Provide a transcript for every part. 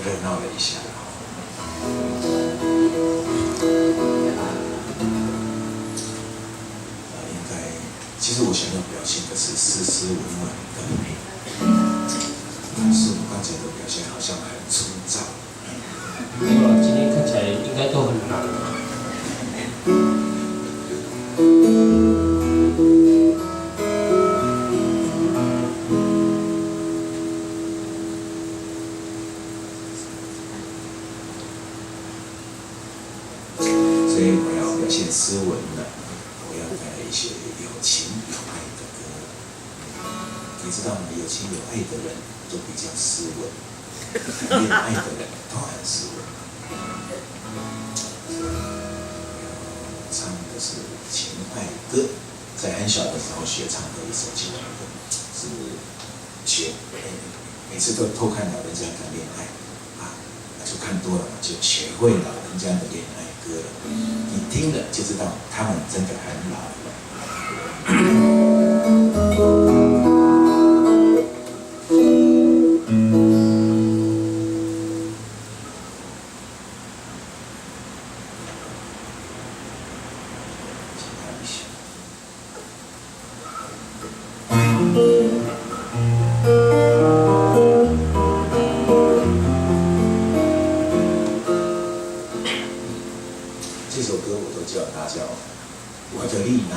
热闹了一下。应该，其实我想要表现的是斯斯文文的美，但是我刚才的表现好像很粗糙。没有了，今天看起来应该都很难。所以我要表现斯文的，我要带来一些有情有爱的歌。你知道吗？有情有爱的人都比较斯文，恋爱的人都很斯文。唱的是情爱歌，在很小的时候学唱的一首情爱歌，是学每次都偷看老人家谈恋爱啊，就看多了嘛，就学会老人家的恋爱歌了。你听了就知道他们真的很老了。这首歌我都叫它叫我的丽娜。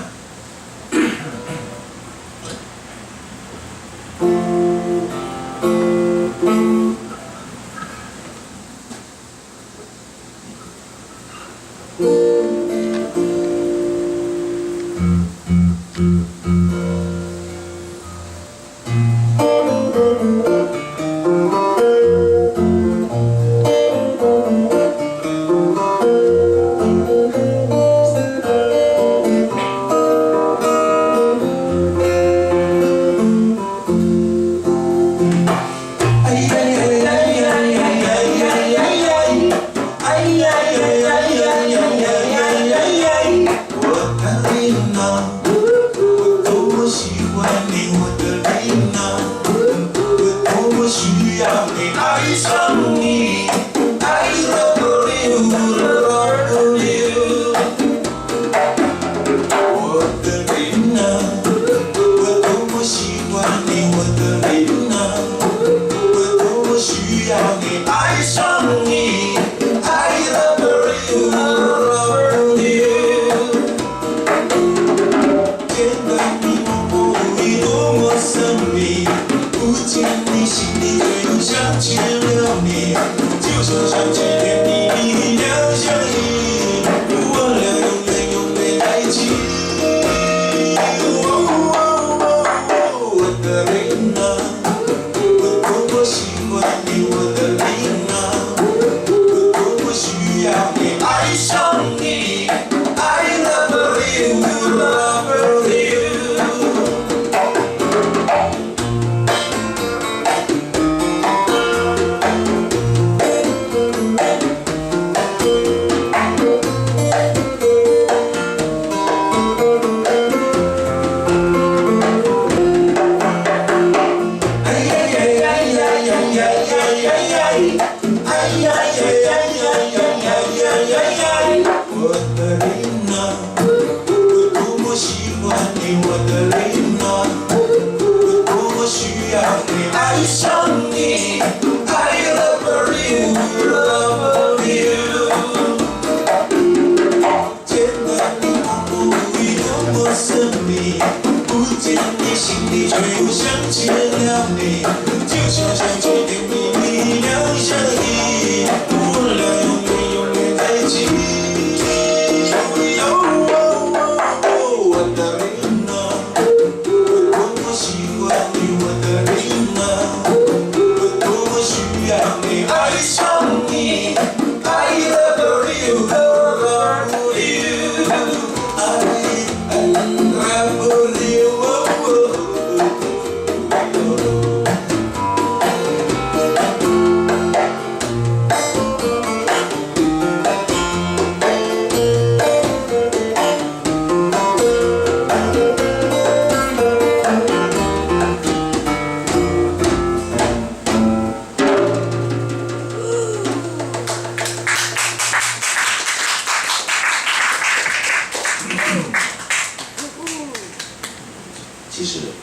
其实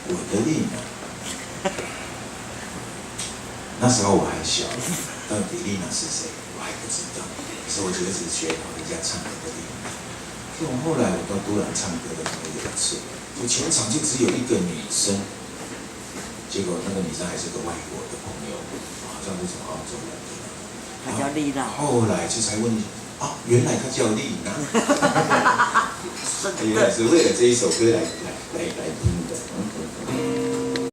我的丽娜，那时候我还小，到底丽娜是谁我还不知道，可是我就一直学老人家唱歌的丽娜。所以我后来我到都兰唱歌的时候有一次，我全场就只有一个女生，结果那个女生还是个外国的朋友，好像是从澳洲来的。她叫丽娜。后来就才问啊，原来她叫丽娜，原来是为了这一首歌来听的。